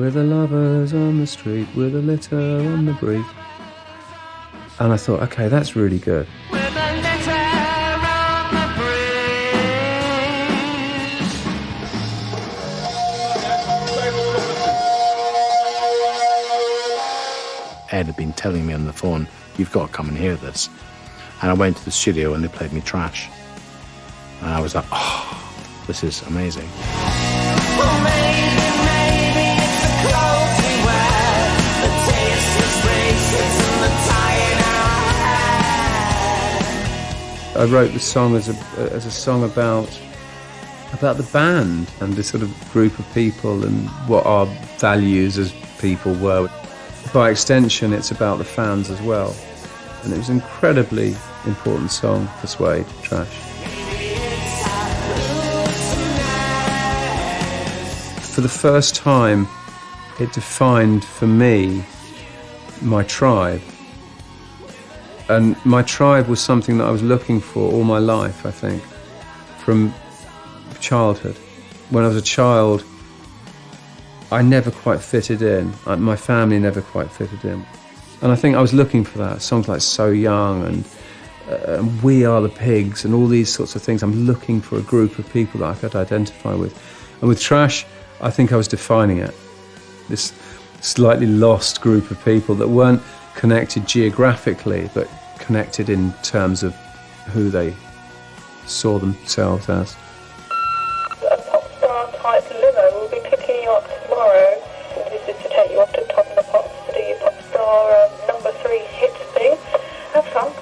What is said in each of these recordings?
We're the lovers on the street, we're the litter on the breeze. And I thought, okay, that's really good. We're the litter on the breeze. Ed had been telling me on the phone, you've got to come and hear this. And I went to the studio and they played me Trash. And I was like, oh, this is amazing. Well, maybe it's the clothes we wear, the tasteless races and the tie in our hair. I wrote the song as a song about the band and this sort of group of people and what our values as people were. By extension, it's about the fans as well. And it was an incredibly important song for Suede, Trash. For the first time, it defined for me my tribe. And my tribe was something that I was looking for all my life, I think, from childhood. When I was a child, I never quite fitted in. My family never quite fitted in. And I think I was looking for that. Songs like So Young and We Are the Pigs and all these sorts of things. I'm looking for a group of people that I could identify with. And with Trash, I think I was defining it. This slightly lost group of people that weren't connected geographically, but connected in terms of who they saw themselves as. A pop star type limo will be picking you up tomorrow. This is to take you off to Top of the Pops to do your pop star number 3 hit thing. Have fun.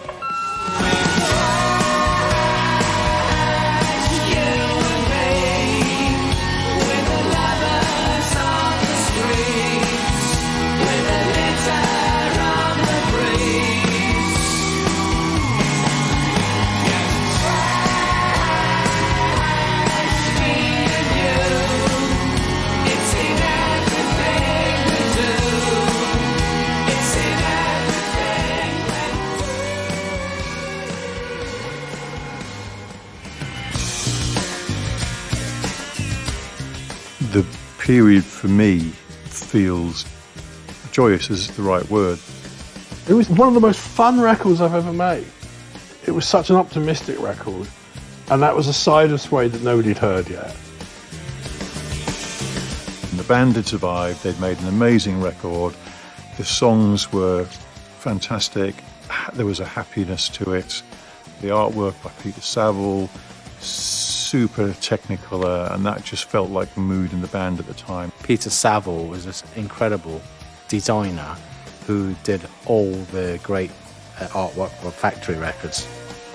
The period for me feels joyous is the right word. It was one of the most fun records I've ever made. It was such an optimistic record, and that was a side of Suede that nobody had heard yet. And the band had survived, they'd made an amazing record, the songs were fantastic, there was a happiness to it, the artwork by Peter Saville, super technical, and that just felt like the mood in the band at the time. Peter Saville was this incredible designer who did all the great artwork for Factory Records,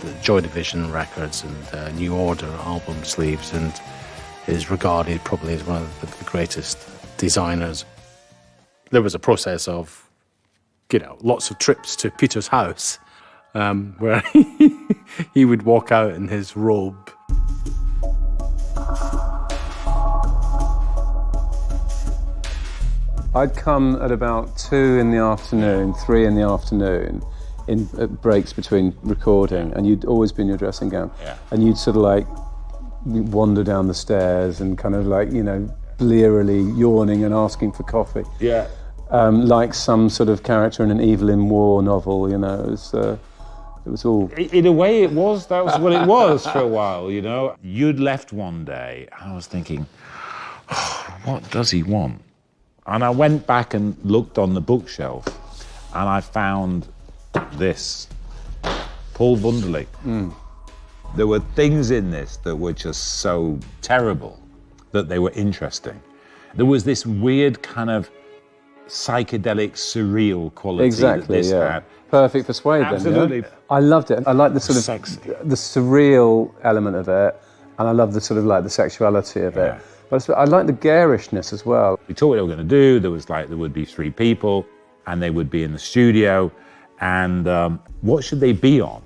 the Joy Division records and New Order album sleeves, and is regarded probably as one of the greatest designers. There was a process of, lots of trips to Peter's house where he would walk out in his robe. I'd come at about 2 in the afternoon, 3 in the afternoon, in breaks between recording, and you'd always be in your dressing gown. Yeah. And you'd sort of like wander down the stairs and kind of like, blearily yawning and asking for coffee. Yeah. Like some sort of character in an Evelyn Waugh novel, it was all... In a way that was what it was for a while, You'd left one day, and I was thinking, what does he want? And I went back and looked on the bookshelf, and I found this, Paul Wunderlich. There were things in this that were just so terrible that they were interesting. There was this weird kind of psychedelic, surreal quality that this had. Perfect for Suede, then. Absolutely. Yeah? I loved it. I like the sort of Sexy. the surreal element of it, and I love the sort of like the sexuality of it. But I like the garishness as well. We told what they were going to do. There would be 3 people, and they would be in the studio. And what should they be on?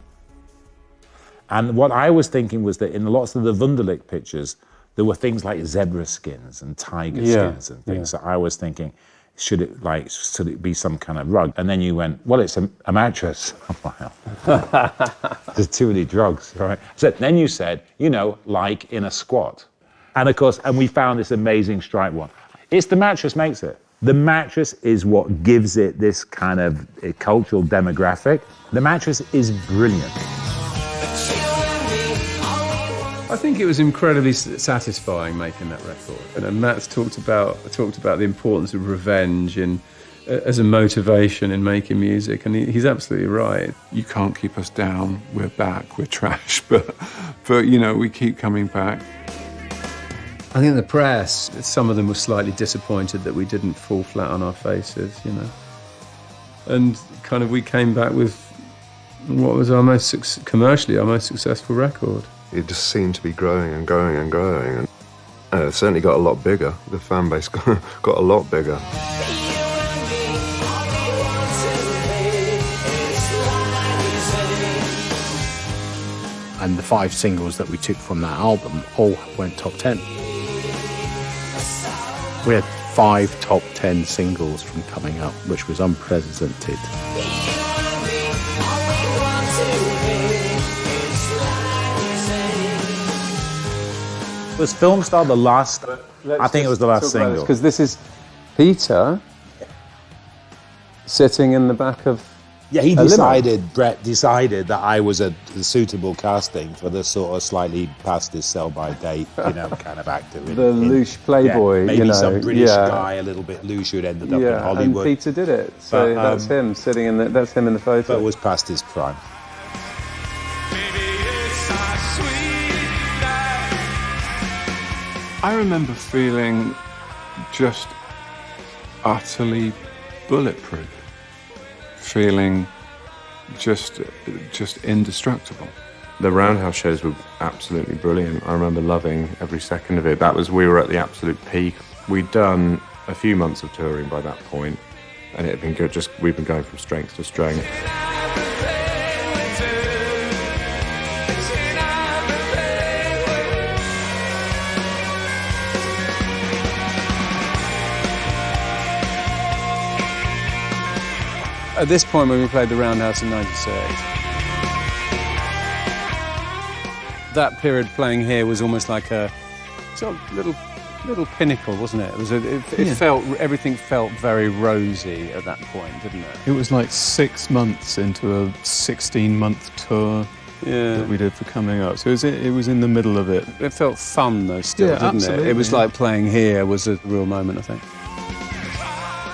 And what I was thinking was that in lots of the Wunderlich pictures, there were things like zebra skins and tiger skins and things. So I was thinking, should it be some kind of rug? And then you went, well, it's a mattress. There's too many drugs, right? So then you said, like in a squat. And of course, we found this amazing striped one. It's the mattress makes it. The mattress is what gives it this kind of cultural demographic. The mattress is brilliant. I think it was incredibly satisfying making that record. And Matt's talked about the importance of revenge as a motivation in making music, and he's absolutely right. You can't keep us down. We're back. We're trash, but you know, we keep coming back. I think the press, some of them were slightly disappointed that we didn't fall flat on our faces, you know. And kind of we came back with what was commercially our most successful record. It just seemed to be growing and growing and growing, and it certainly got a lot bigger. The fan base got a lot bigger. And the 5 singles that we took from that album all went top 10. We had 5 top 10 singles from Coming Up, which was unprecedented. Was Film Star the last? I think it was the last single. Because this is Peter sitting in the back of Yeah, he a limo. decided, Brett decided that I was a suitable casting for the sort of slightly past his sell-by date, you know, kind of actor. The louche playboy, yeah, maybe you know. some British yeah. guy, a little bit louche who'd ended up in Yeah, Hollywood. and Peter did it. So But, that's him sitting in that's him in the photo. But was past his prime. I remember feeling just utterly bulletproof, feeling just indestructible. The Roundhouse shows were absolutely brilliant. I remember loving every second of it. We were at the absolute peak. We'd done a few months of touring by that point, and it had been good. We've been going from strength to strength. At this point when we played the Roundhouse in '96, that period playing here was almost like a sort of little pinnacle, wasn't it? Everything felt very rosy at that point, didn't it? It was like 6 months into a 16-month tour that we did for Coming Up. So it was in the middle of it. It felt fun though still, didn't absolutely, it? It was like playing here was a real moment, I think.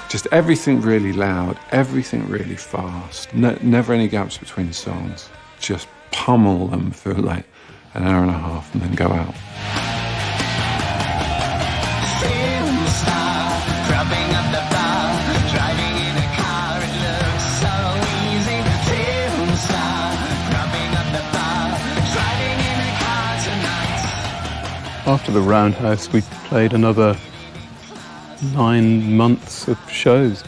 Just everything really loud, everything really fast. Never any gaps between songs. Just pummel them for like an hour and a half and then go out. After the Roundhouse, we played another 9 months of shows.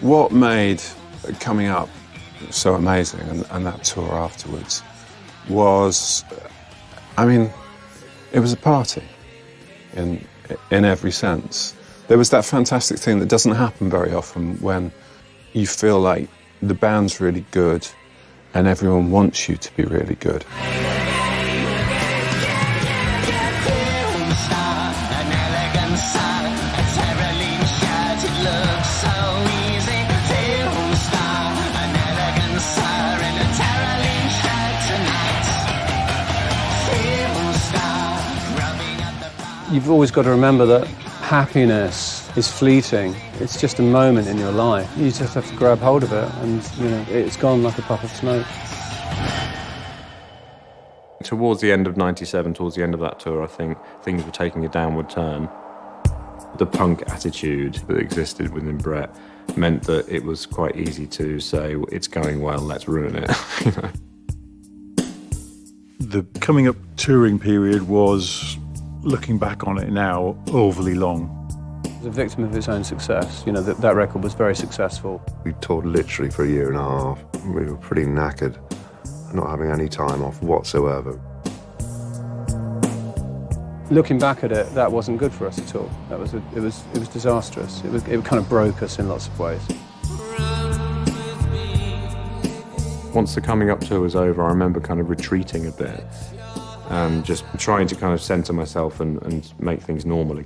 What made Coming Up so amazing and that tour afterwards was, I mean, it was a party in every sense. There was that fantastic thing that doesn't happen very often when you feel like the band's really good and everyone wants you to be really good. You've always got to remember that happiness is fleeting. It's just a moment in your life. You just have to grab hold of it and, you know, it's gone like a puff of smoke. Towards the end of '97, towards the end of that tour, I think things were taking a downward turn. The punk attitude that existed within Brett meant that it was quite easy to say, it's going well, let's ruin it. You know? The Coming Up touring period was, looking back on it now, overly long. It was a victim of its own success. You know, that record was very successful. We toured literally for a year and a half. We were pretty knackered, not having any time off whatsoever. Looking back at it, that wasn't good for us at all. It was disastrous. It kind of broke us in lots of ways. Once the Coming Up tour was over, I remember kind of retreating a bit and just trying to kind of centre myself and make things normal